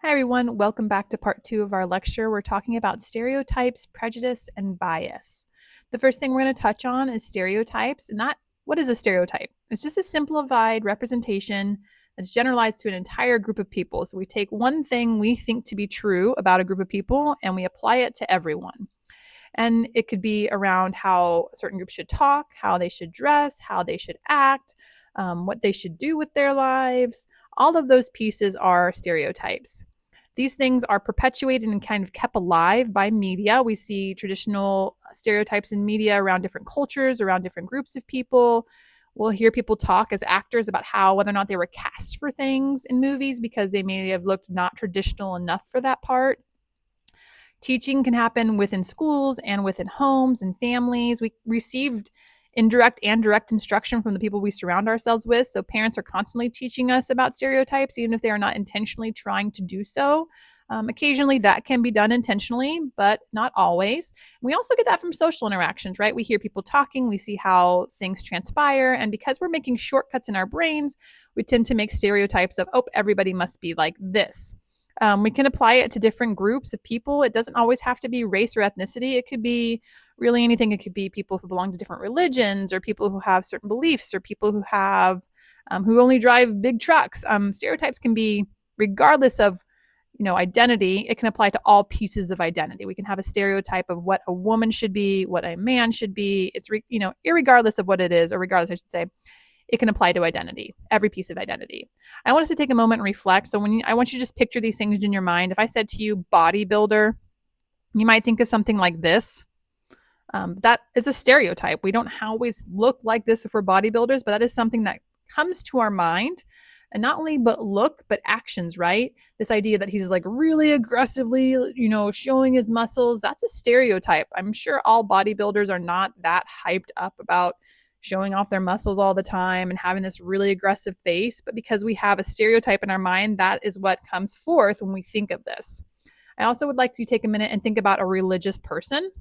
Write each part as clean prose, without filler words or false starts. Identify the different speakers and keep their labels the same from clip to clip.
Speaker 1: Hi, everyone. Welcome back to part 2 of our lecture. We're talking about stereotypes, prejudice, and bias. The first thing we're going to touch on is stereotypes. Not what is a stereotype? It's just a simplified representation that's generalized to an entire group of people. So we take one thing we think to be true about a group of people and we apply it to everyone. And it could be around how certain groups should talk, how they should dress, how they should act, what they should do with their lives. All of those pieces are stereotypes. These things are perpetuated and kind of kept alive by media. We see traditional stereotypes in media around different cultures, around different groups of people. We'll hear people talk as actors about how whether or not they were cast for things in movies because they may have looked not traditional enough for that part. Teaching can happen within schools and within homes and families. We received indirect and direct instruction from the people we surround ourselves with. So parents are constantly teaching us about stereotypes, even if they are not intentionally trying to do so. Occasionally that can be done intentionally, but not always. We also get that from social interactions, right? We hear people talking, we see how things transpire. And because we're making shortcuts in our brains, we tend to make stereotypes of, oh, everybody must be like this. We can apply it to different groups of people. It doesn't always have to be race or ethnicity. It could be really anything. It could be people who belong to different religions, or people who have certain beliefs, or people who have who only drive big trucks. Stereotypes can be regardless of identity. It can apply to all pieces of identity. We can have a stereotype of what a woman should be, what a man should be. It's irregardless of what it is, or regardless, I should say, it can apply to identity, every piece of identity. I want us to take a moment and reflect. So I want you to just picture these things in your mind. If I said to you bodybuilder, you might think of something like this. That is a stereotype. We don't always look like this if we're bodybuilders, but that is something that comes to our mind. And not only but look, but actions, right? This idea that he's like really aggressively, showing his muscles, that's a stereotype. I'm sure all bodybuilders are not that hyped up about showing off their muscles all the time and having this really aggressive face. But because we have a stereotype in our mind, that is what comes forth when we think of this. I also would like to take a minute and think about a religious person.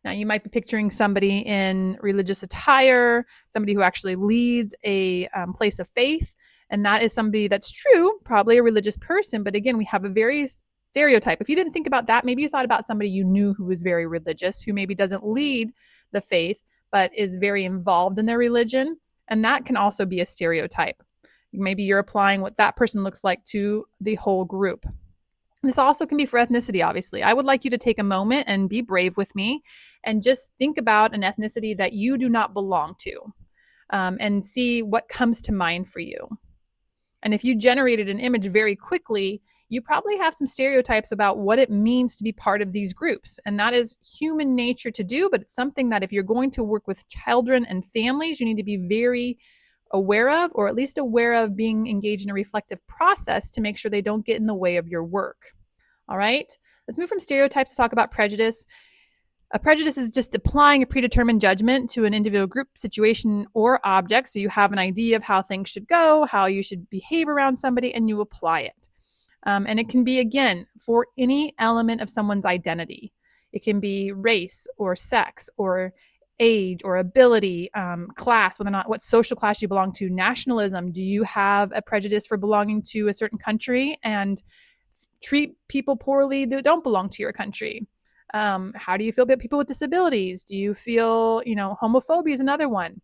Speaker 1: Now, you might be picturing somebody in religious attire, somebody who actually leads a place of faith. And that is somebody that's true, probably a religious person. But again, we have a very stereotype. If you didn't think about that, maybe you thought about somebody you knew who was very religious, who maybe doesn't lead the faith, but is very involved in their religion. And that can also be a stereotype. Maybe you're applying what that person looks like to the whole group. This also can be for ethnicity, obviously. I would like you to take a moment and be brave with me and just think about an ethnicity that you do not belong to, and see what comes to mind for you. And if you generated an image very quickly, you probably have some stereotypes about what it means to be part of these groups. And that is human nature to do, but it's something that if you're going to work with children and families, you need to be very aware of, or at least aware of being engaged in a reflective process to make sure they don't get in the way of your work. All right, let's move from stereotypes to talk about prejudice. A prejudice is just applying a predetermined judgment to an individual, group, situation, or object. So you have an idea of how things should go, how you should behave around somebody, and you apply it. And it can be, again, for any element of someone's identity. It can be race or sex or age or ability, class, whether or not what social class you belong to, nationalism. Do you have a prejudice for belonging to a certain country and treat people poorly that don't belong to your country? How do you feel about people with disabilities? Do you feel, homophobia is another one.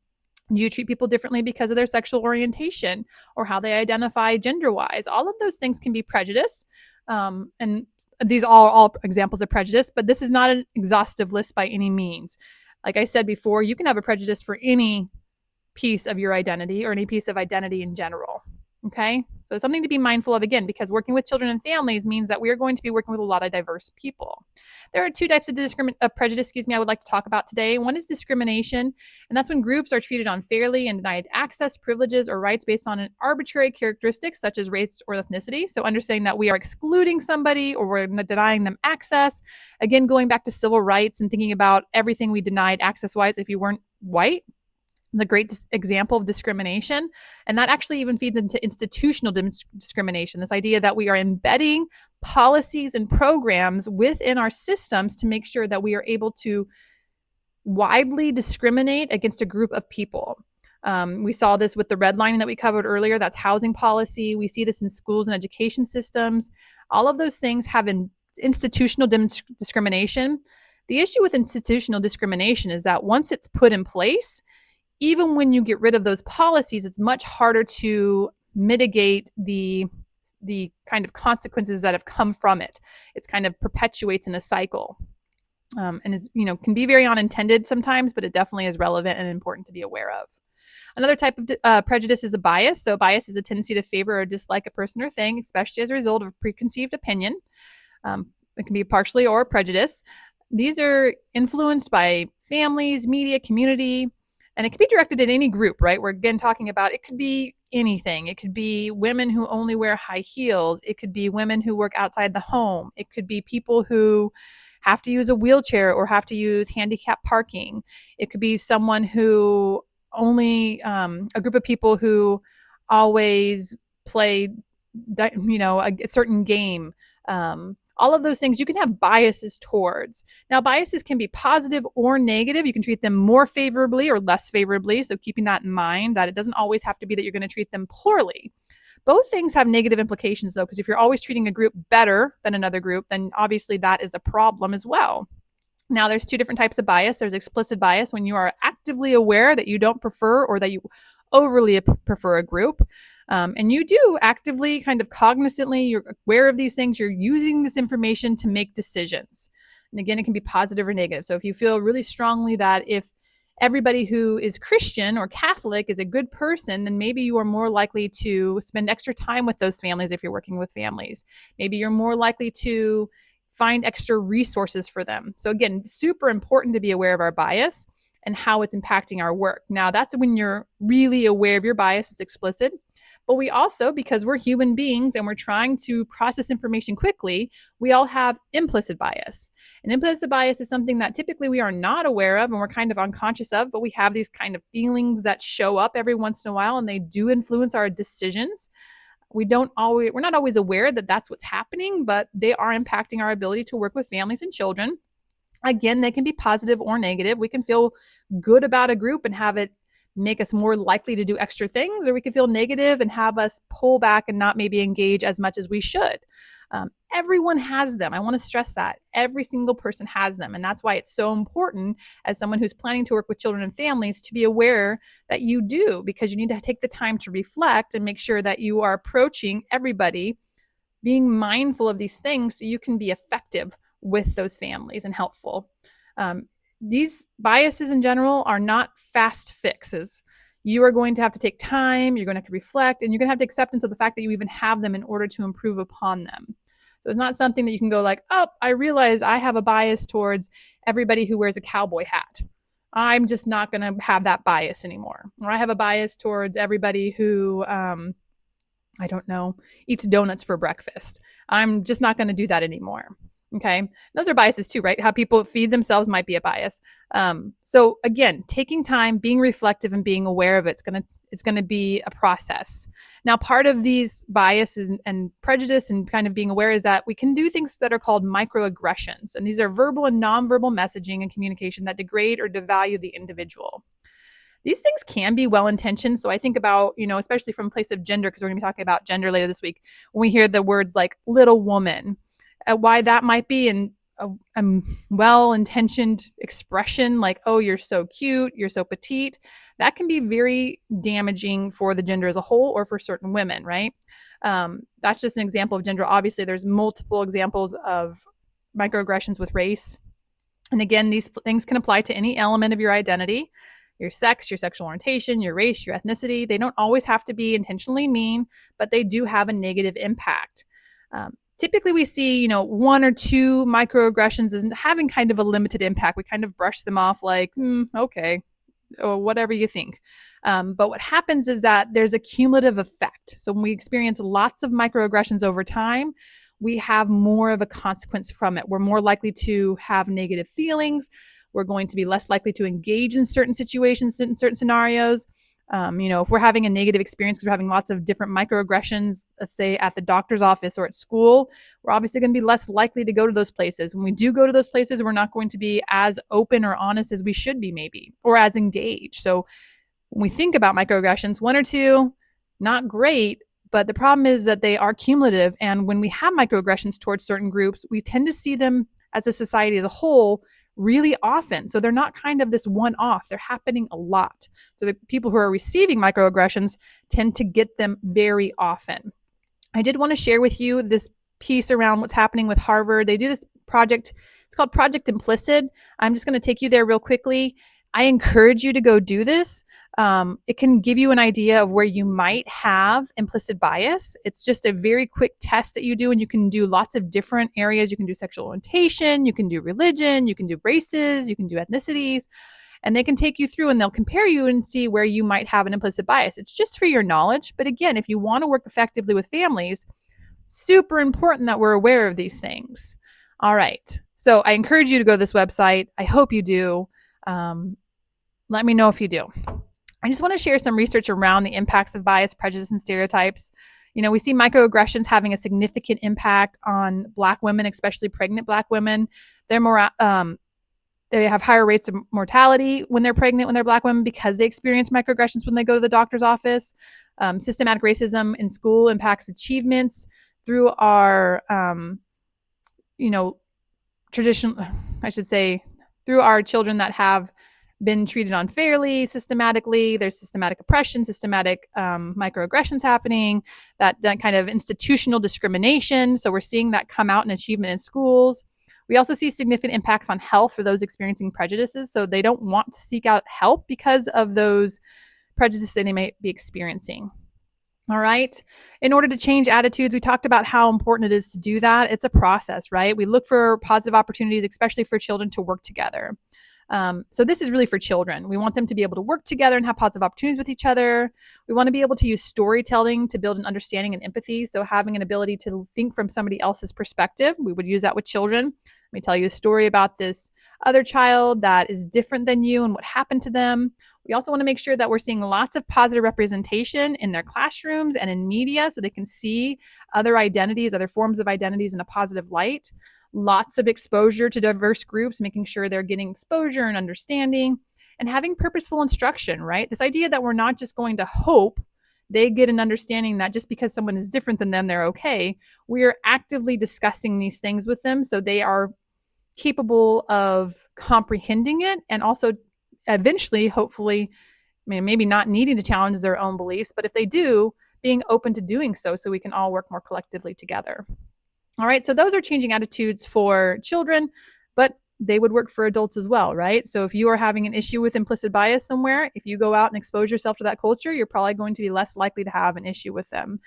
Speaker 1: Do you treat people differently because of their sexual orientation or how they identify gender-wise? All of those things can be prejudice. And these are all examples of prejudice, but this is not an exhaustive list by any means. Like I said before, you can have a prejudice for any piece of your identity or any piece of identity in general. Okay, so something to be mindful of, again, because working with children and families means that we are going to be working with a lot of diverse people. There are two types of prejudice, I would like to talk about today. One is discrimination, and that's when groups are treated unfairly and denied access, privileges, or rights based on an arbitrary characteristics such as race or ethnicity. So understanding that we are excluding somebody or we're denying them access. Again, going back to civil rights and thinking about everything we denied access-wise if you weren't white. The great example of discrimination. And that actually even feeds into institutional discrimination, this idea that we are embedding policies and programs within our systems to make sure that we are able to widely discriminate against a group of people. We saw this with the redlining that we covered earlier. That's housing policy. We see this in schools and education systems. All of those things have institutional discrimination. The issue with institutional discrimination is that once it's put in place, even when you get rid of those policies, it's much harder to mitigate the kind of consequences that have come from it. It's kind of perpetuates in a cycle. And it's, can be very unintended sometimes, but it definitely is relevant and important to be aware of. Another type of prejudice is a bias. So, a bias is a tendency to favor or dislike a person or thing, especially as a result of a preconceived opinion. It can be partially or prejudice. These are influenced by families, media, community, and it can be directed at any group, right? We're again talking about it could be anything. It could be women who only wear high heels. It could be women who work outside the home. It could be people who have to use a wheelchair or have to use handicap parking. It could be someone who only a group of people who always play, a certain game. All of those things you can have biases towards. Now, biases can be positive or negative. You can treat them more favorably or less favorably. So keeping that in mind, that it doesn't always have to be that you're going to treat them poorly. Both things have negative implications, though, because if you're always treating a group better than another group, then obviously that is a problem as well. Now, there's two different types of bias. There's explicit bias when you are actively aware that you don't prefer or that you overly prefer a group. And you do actively, kind of cognizantly, you're aware of these things. You're using this information to make decisions. And again, it can be positive or negative. So if you feel really strongly that if everybody who is Christian or Catholic is a good person, then maybe you are more likely to spend extra time with those families if you're working with families. Maybe you're more likely to find extra resources for them. So again, super important to be aware of our bias and how it's impacting our work. Now, that's when you're really aware of your bias, it's explicit. But we also, because we're human beings and we're trying to process information quickly, we all have implicit bias. And implicit bias is something that typically we are not aware of and we're kind of unconscious of, but we have these kind of feelings that show up every once in a while and they do influence our decisions. We're not always aware that that's what's happening, but they are impacting our ability to work with families and children. Again, they can be positive or negative. We can feel good about a group and have it make us more likely to do extra things, or we can feel negative and have us pull back and not maybe engage as much as we should. Everyone has them. I want to stress that. Every single person has them. And that's why it's so important as someone who's planning to work with children and families to be aware that you do, because you need to take the time to reflect and make sure that you are approaching everybody being mindful of these things so you can be effective with those families and helpful. These biases in general are not fast fixes. You are going to have to take time, you're going to have to reflect, and you're going to have the acceptance of the fact that you even have them in order to improve upon them. So it's not something that you can go like, oh, I realize I have a bias towards everybody who wears a cowboy hat. I'm just not going to have that bias anymore. Or I have a bias towards everybody who, I don't know, eats donuts for breakfast. I'm just not going to do that anymore. Okay. Those are biases too, right? How people feed themselves might be a bias. So again, taking time, being reflective and being aware of it's going to be a process. Now, part of these biases and prejudice and kind of being aware is that we can do things that are called microaggressions. And these are verbal and nonverbal messaging and communication that degrade or devalue the individual. These things can be well-intentioned. So I think about, especially from a place of gender, because we're going to be talking about gender later this week, when we hear the words like little woman, why that might be a well-intentioned expression like, oh, you're so cute, you're so petite. That can be very damaging for the gender as a whole or for certain women, right? That's just an example of gender. Obviously, there's multiple examples of microaggressions with race. And again, these things can apply to any element of your identity, your sex, your sexual orientation, your race, your ethnicity. They don't always have to be intentionally mean, but they do have a negative impact. Typically, we see, one or two microaggressions as having kind of a limited impact. We kind of brush them off like, okay, or whatever you think. But what happens is that there's a cumulative effect. So when we experience lots of microaggressions over time, we have more of a consequence from it. We're more likely to have negative feelings. We're going to be less likely to engage in certain situations, in certain scenarios. If we're having a negative experience because we're having lots of different microaggressions, let's say at the doctor's office or at school, we're obviously going to be less likely to go to those places. When we do go to those places, we're not going to be as open or honest as we should be maybe, or as engaged. So When we think about microaggressions, one or two, not great, but the problem is that they are cumulative. And when we have microaggressions towards certain groups, we tend to see them as a society as a whole really often. So they're not kind of this one off, they're happening a lot. So the people who are receiving microaggressions tend to get them very often. I did want to share with you this piece around what's happening with Harvard. They do this project, it's called Project Implicit. I'm just going to take you there real quickly. I encourage you to go do this. It can give you an idea of where you might have implicit bias. It's just a very quick test that you do, and you can do lots of different areas. You can do sexual orientation, you can do religion, you can do races, you can do ethnicities, and they can take you through and they'll compare you and see where you might have an implicit bias. It's just for your knowledge. But again, if you want to work effectively with families, super important that we're aware of these things. All right. So I encourage you to go to this website. I hope you do. Let me know if you do. I just want to share some research around the impacts of bias, prejudice, and stereotypes. We see microaggressions having a significant impact on Black women, especially pregnant Black women. They're more, they have higher rates of mortality when they're pregnant, when they're Black women, because they experience microaggressions when they go to the doctor's office. Systematic racism in school impacts achievements through our, through our children that have been treated unfairly, systematically. There's systematic oppression, systematic microaggressions happening, that kind of institutional discrimination. So we're seeing that come out in achievement in schools. We also see significant impacts on health for those experiencing prejudices. So they don't want to seek out help because of those prejudices they may be experiencing. All right. In order to change attitudes, we talked about how important it is to do that. It's a process, right? We look for positive opportunities, especially for children, to work together. So this is really for children. We want them to be able to work together and have positive opportunities with each other. We want to be able to use storytelling to build an understanding and empathy. So having an ability to think from somebody else's perspective, we would use that with children. Let me tell you a story about this other child that is different than you and what happened to them. We also want to make sure that we're seeing lots of positive representation in their classrooms and in media so they can see other identities, other forms of identities in a positive light. Lots of exposure to diverse groups, making sure they're getting exposure and understanding, and having purposeful instruction, right? This idea that we're not just going to hope they get an understanding that just because someone is different than them, they're okay. We are actively discussing these things with them so they are capable of comprehending it, and also eventually, hopefully, maybe not needing to challenge their own beliefs, but if they do, being open to doing so we can all work more collectively together. All right, so those are changing attitudes for children, but they would work for adults as well, right? So if you are having an issue with implicit bias somewhere, if you go out and expose yourself to that culture, you're probably going to be less likely to have an issue with them.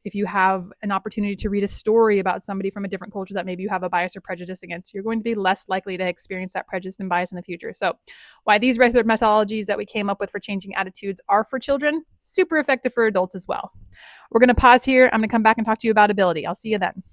Speaker 1: If you have an opportunity to read a story about somebody from a different culture that maybe you have a bias or prejudice against, you're going to be less likely to experience that prejudice and bias in the future. So why these regular methodologies that we came up with for changing attitudes are for children, super effective for adults as well. We're going to pause here. I'm going to come back and talk to you about ability. I'll see you then.